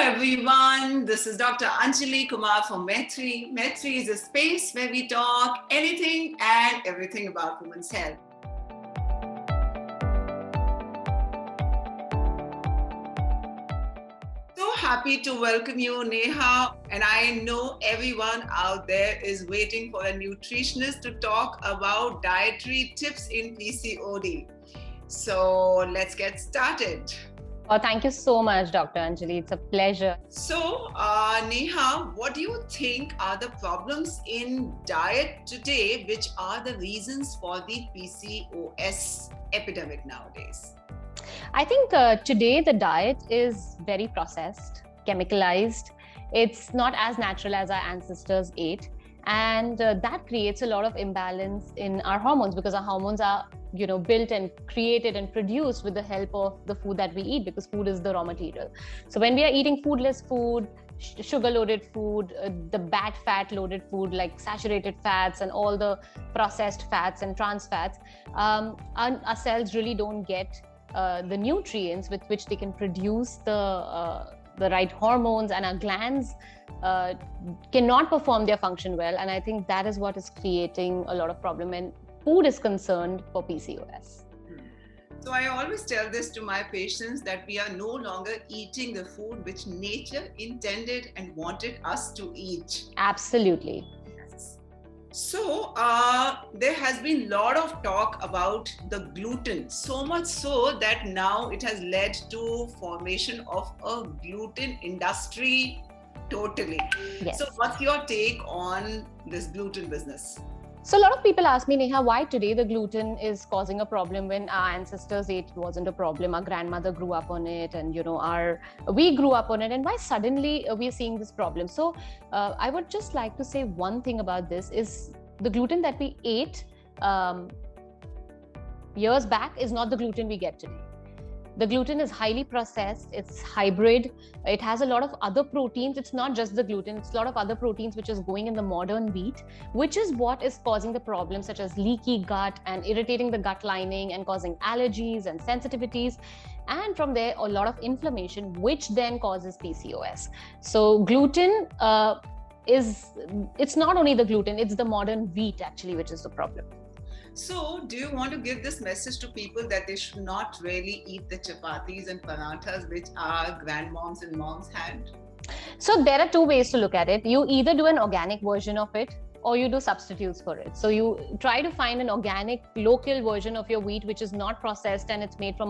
everyone. This is Dr. Anjali Kumar from Maitri. Maitri is a space where we talk anything and everything about women's health. So happy to welcome you, Neha. And I know everyone out there is waiting for a nutritionist to talk about dietary tips in PCOD. So let's get started. Oh, thank you so much, Dr. Anjali. It's a pleasure. So, Neha, what do you think are the problems in diet today, which are the reasons for the PCOS epidemic nowadays? I think today the diet is very processed, chemicalized. It's not as natural as our ancestors ate. And that creates a lot of imbalance in our hormones because our hormones are built and created and produced with the help of the food that we eat, because food is the raw material. So when we are eating foodless food, sugar loaded food, the bad fat loaded food like saturated fats and all the processed fats and trans fats, our cells really don't get the nutrients with which they can produce the right hormones, and our glands cannot perform their function well. And I think that is what is creating a lot of problem when food is concerned for PCOS. So I always tell this to my patients that we are no longer eating the food which nature intended and wanted us to eat. Absolutely. Yes. So there has been a lot of talk about the gluten, so much so that now it has led to formation of a gluten industry totally. Yes. So what's your take on this gluten business? So a lot of people ask me, Neha, why today the gluten is causing a problem when our ancestors ate it wasn't a problem. Our grandmother grew up on it, and we grew up on it, and why suddenly we're seeing this problem? So I would just like to say one thing about this is the gluten that we ate years back is not the gluten we get today. The gluten is highly processed, it's hybrid, it has a lot of other proteins. It's not just the gluten, it's a lot of other proteins which is going in the modern wheat, which is what is causing the problems such as leaky gut and irritating the gut lining and causing allergies and sensitivities. And from there, a lot of inflammation, which then causes PCOS. So gluten it's not only the gluten, it's the modern wheat actually, which is the problem. So, do you want to give this message to people that they should not really eat the chapatis and parathas which our grandmoms and moms had? So there are two ways to look at it. You either do an organic version of it, or you do substitutes for it. So you try to find an organic local version of your wheat which is not processed and it's made from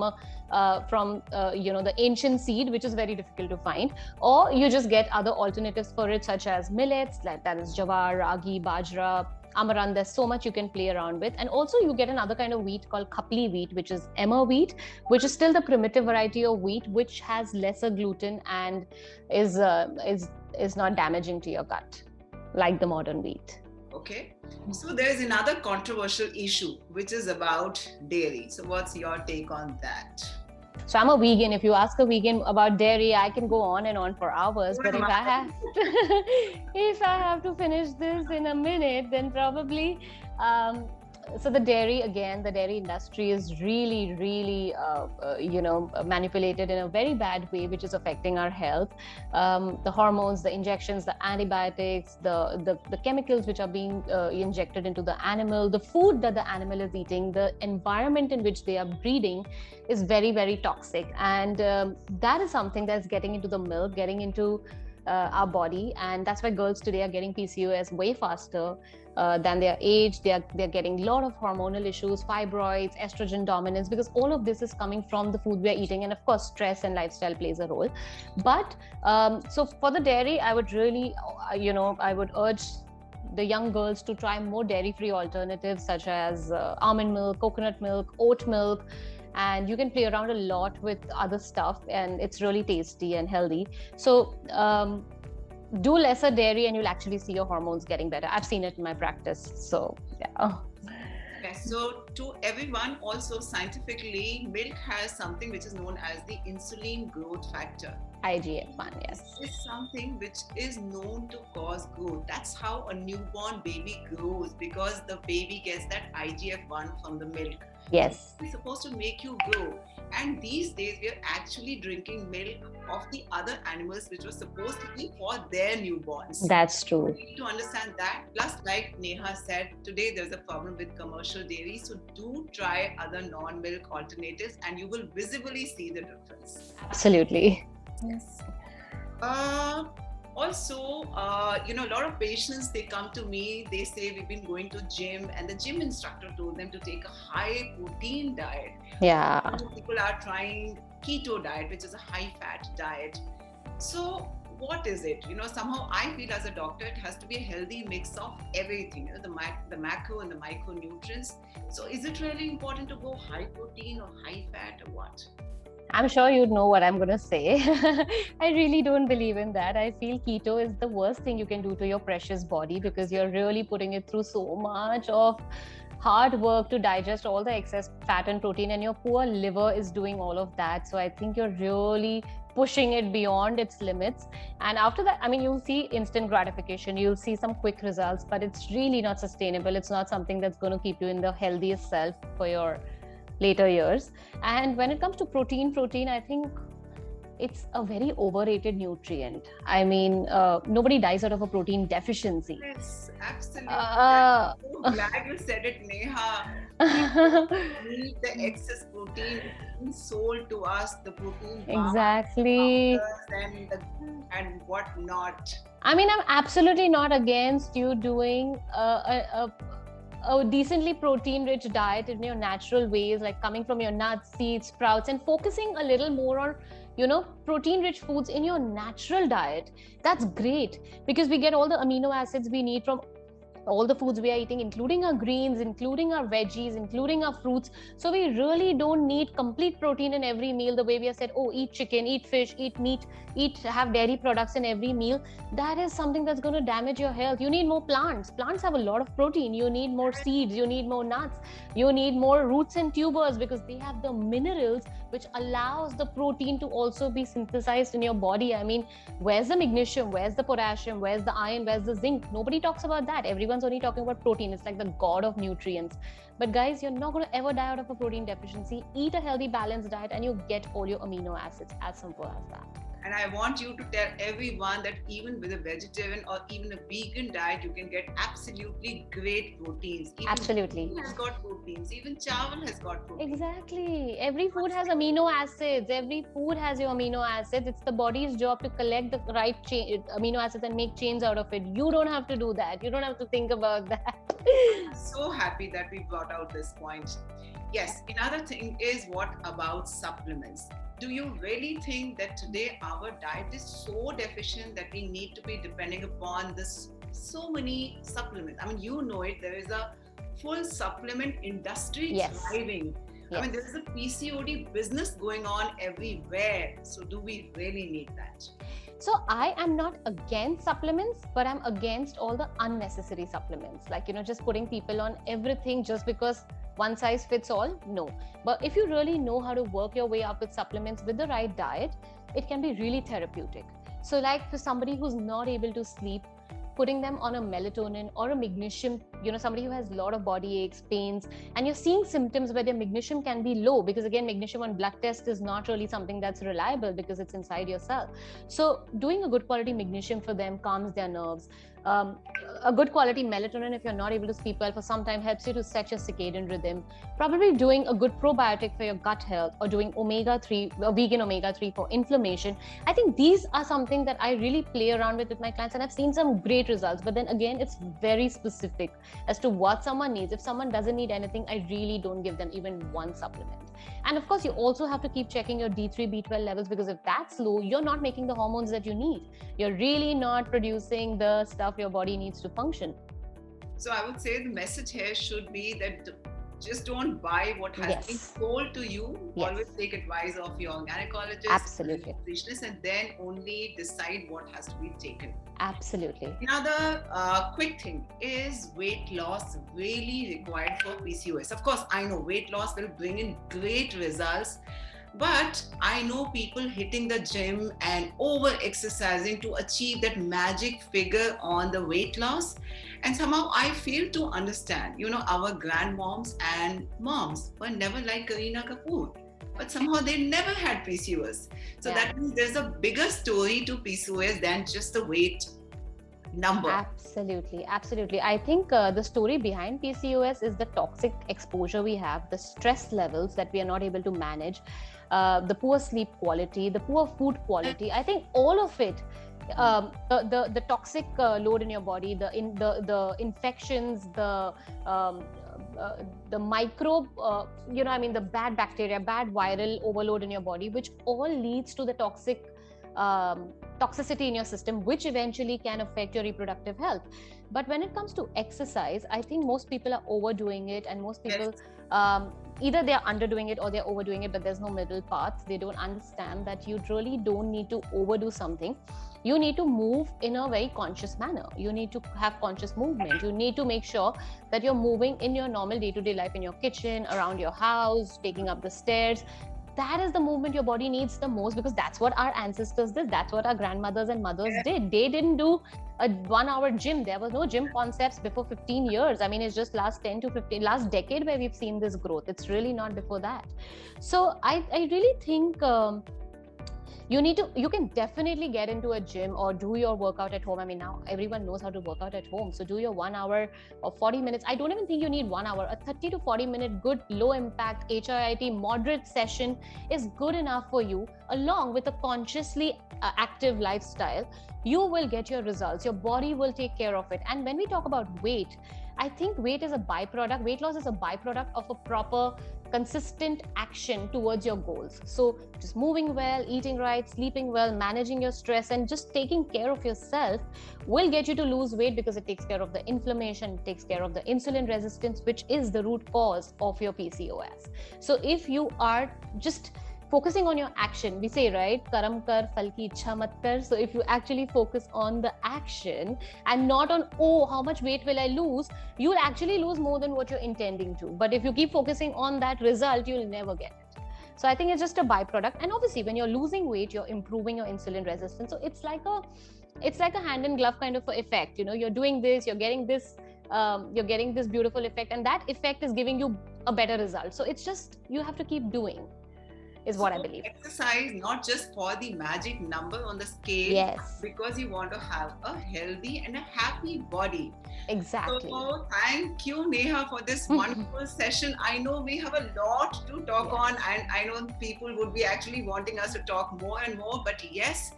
the ancient seed, which is very difficult to find, or you just get other alternatives for it such as millets, like that is jawar, ragi, bajra, amaranth. There's so much you can play around with. And also you get another kind of wheat called khapli wheat, which is emmer wheat, which is still the primitive variety of wheat, which has lesser gluten and is not damaging to your gut like the modern wheat. Okay. So there is another controversial issue, which is about dairy. So what's your take on that? So I'm a vegan. If you ask a vegan about dairy, I can go on and on for hours. But if I have to finish this in a minute, then probably. So the dairy industry is really, really, manipulated in a very bad way, which is affecting our health. The hormones, the injections, the antibiotics, the chemicals which are being injected into the animal, the food that the animal is eating, the environment in which they are breeding is very, very toxic. And that is something that's getting into the milk, getting into our body, and that's why girls today are getting PCOS way faster than their age. They're getting a lot of hormonal issues, fibroids, estrogen dominance, because all of this is coming from the food we're eating, and of course stress and lifestyle plays a role. But so for the dairy, I would really I would urge the young girls to try more dairy-free alternatives such as almond milk, coconut milk, oat milk. And you can play around a lot with other stuff, and it's really tasty and healthy. So do lesser dairy and you'll actually see your hormones getting better. I've seen it in my practice. So yeah. Okay, so to everyone, also scientifically, milk has something which is known as the insulin growth factor. IGF-1, yes. This is something which is known to cause growth. That's how a newborn baby grows, because the baby gets that IGF-1 from the milk. Yes. It's supposed to make you grow. And these days, we are actually drinking milk of the other animals, which was supposed to be for their newborns. That's true. We need to understand that. Plus, like Neha said, today there's a problem with commercial dairy. So do try other non-milk alternatives and you will visibly see the difference. Absolutely. Yes. Also, a lot of patients, they come to me, they say we've been going to gym and the gym instructor told them to take a high protein diet. Yeah. People are trying keto diet, which is a high fat diet. So what is it? Somehow I feel as a doctor, it has to be a healthy mix of everything, the macro and the micronutrients. So is it really important to go high protein or high fat or what? I'm sure you know what I'm going to say. I really don't believe in that. I feel keto is the worst thing you can do to your precious body because you're really putting it through so much of hard work to digest all the excess fat and protein, and your poor liver is doing all of that. So I think you're really pushing it beyond its limits. And after that, you'll see instant gratification, you'll see some quick results, but it's really not sustainable. It's not something that's going to keep you in the healthiest self for your later years. And when it comes to protein, I think it's a very overrated nutrient. Nobody dies out of a protein deficiency. Yes, absolutely. I'm so glad you said it, Neha. We need the excess protein sold to us, the protein exactly and what not. I'm absolutely not against you doing a decently protein-rich diet in your natural ways, like coming from your nuts, seeds, sprouts, and focusing a little more on, protein-rich foods in your natural diet. That's great because we get all the amino acids we need from all the foods we are eating, including our greens, including our veggies, including our fruits. So we really don't need complete protein in every meal the way we have said, eat chicken, eat fish, eat meat, have dairy products in every meal. That is something that's going to damage your health. You need more plants. Plants have a lot of protein. You need more seeds, you need more nuts, you need more roots and tubers because they have the minerals which allows the protein to also be synthesized in your body. Where's the magnesium? Where's the potassium? Where's the iron? Where's the zinc? Nobody talks about that. Everyone's only talking about protein. It's like the god of nutrients. But guys, you're not going to ever die out of a protein deficiency. Eat a healthy, balanced diet and you get all your amino acids. As simple as that. And I want you to tell everyone that even with a vegetarian or even a vegan diet, you can get absolutely great proteins. Even absolutely. Has got proteins. Even chawal has got proteins. Exactly. Every food has amino acids. Every food has your amino acids. It's the body's job to collect the right amino acids and make chains out of it. You don't have to do that. You don't have to think about that. I'm so happy that we brought out this point. Yes, another thing is, what about supplements? Do you really think that today our diet is so deficient that we need to be depending upon this so many supplements? There is a full supplement industry thriving. Yes. There is a PCOD business going on everywhere. So do we really need that? So I am not against supplements, but I'm against all the unnecessary supplements. Like, just putting people on everything just because one size fits all. No. But if you really know how to work your way up with supplements with the right diet, it can be really therapeutic. So like for somebody who's not able to sleep, putting them on a melatonin or a magnesium, somebody who has a lot of body aches, pains, and you're seeing symptoms where their magnesium can be low, because again, magnesium on blood test is not really something that's reliable because it's inside your cell. So doing a good quality magnesium for them calms their nerves. A good quality melatonin, if you're not able to sleep well for some time, helps you to set your circadian rhythm. Probably doing a good probiotic for your gut health, or doing omega-3, vegan omega-3 for inflammation. I think these are something that I really play around with my clients, and I've seen some great results. But then again, it's very specific as to what someone needs. If someone doesn't need anything, I really don't give them even one supplement. And of course, you also have to keep checking your D3, B12 levels, because if that's low, you're not making the hormones that you need. You're really not producing the stuff your body needs to function. So I would say the message here should be that just don't buy what has been sold to you. Always take advice of your gynecologist, absolutely, nutritionist, and then only decide what has to be taken. Absolutely. Another quick thing is, weight loss really required for PCOS? Of course, I know weight loss will bring in great results, But I know people hitting the gym and over exercising to achieve that magic figure on the weight loss. And somehow I fail to understand, our grandmoms and moms were never like Kareena Kapoor, but somehow they never had PCOS. So Yeah. that means there's a bigger story to PCOS than just the weight number. Absolutely, absolutely. I think the story behind PCOS is the toxic exposure we have, the stress levels that we are not able to manage, the poor sleep quality, the poor food quality. I think all of it, the toxic load in your body, the infections, the microbe, the bad bacteria, bad viral overload in your body, which all leads to the toxicity in your system, which eventually can affect your reproductive health. But when it comes to exercise, I think most people are overdoing it, and most people either they're underdoing it or they're overdoing it, but there's no middle path. They don't understand that you really don't need to overdo something. You need to move in a very conscious manner. You need to have conscious movement. You need to make sure that you're moving in your normal day-to-day life, in your kitchen, around your house, taking up the stairs. That is the movement your body needs the most, because that's what our ancestors did. That's what our grandmothers and mothers did. They didn't do a 1 hour gym. There was no gym concepts before 15 years. I mean, it's just last decade where we've seen this growth. It's really not before that. So I really think you can definitely get into a gym or do your workout at home. I mean, now everyone knows how to work out at home. So do your 1 hour or 40 minutes. I don't even think you need 1 hour. A 30 to 40 minute good low impact HIIT moderate session is good enough for you, along with a consciously active lifestyle. You will get your results. Your body will take care of it. And when we talk about weight, I think weight is a byproduct. Weight loss is a byproduct of a proper, consistent action towards your goals. So just moving well, eating right, sleeping well, managing your stress, and just taking care of yourself will get you to lose weight, because it takes care of the inflammation, it takes care of the insulin resistance, which is the root cause of your PCOS. So if you are just focusing on your action, we say, right, karam kar phal ki ichha mat kar. So if you actually focus on the action and not on, how much weight will I lose, you'll actually lose more than what you're intending to. But if you keep focusing on that result, you'll never get it. So I think it's just a byproduct. And obviously when you're losing weight, you're improving your insulin resistance. So it's like a hand in glove kind of effect. You're doing this, you're getting this beautiful effect, and that effect is giving you a better result. So it's just, you have to keep doing, is what I believe. Exercise not just for the magic number on the scale, yes, because you want to have a healthy and a happy body. Exactly. So thank you, Neha, for this wonderful session. I know we have a lot to talk on, and I know people would be actually wanting us to talk more and more. But yes,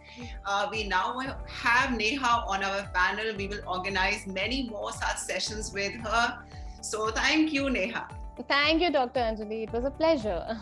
we now have Neha on our panel. We will organize many more such sessions with her. So thank you, Neha. Thank you, Dr. Anjali. It was a pleasure.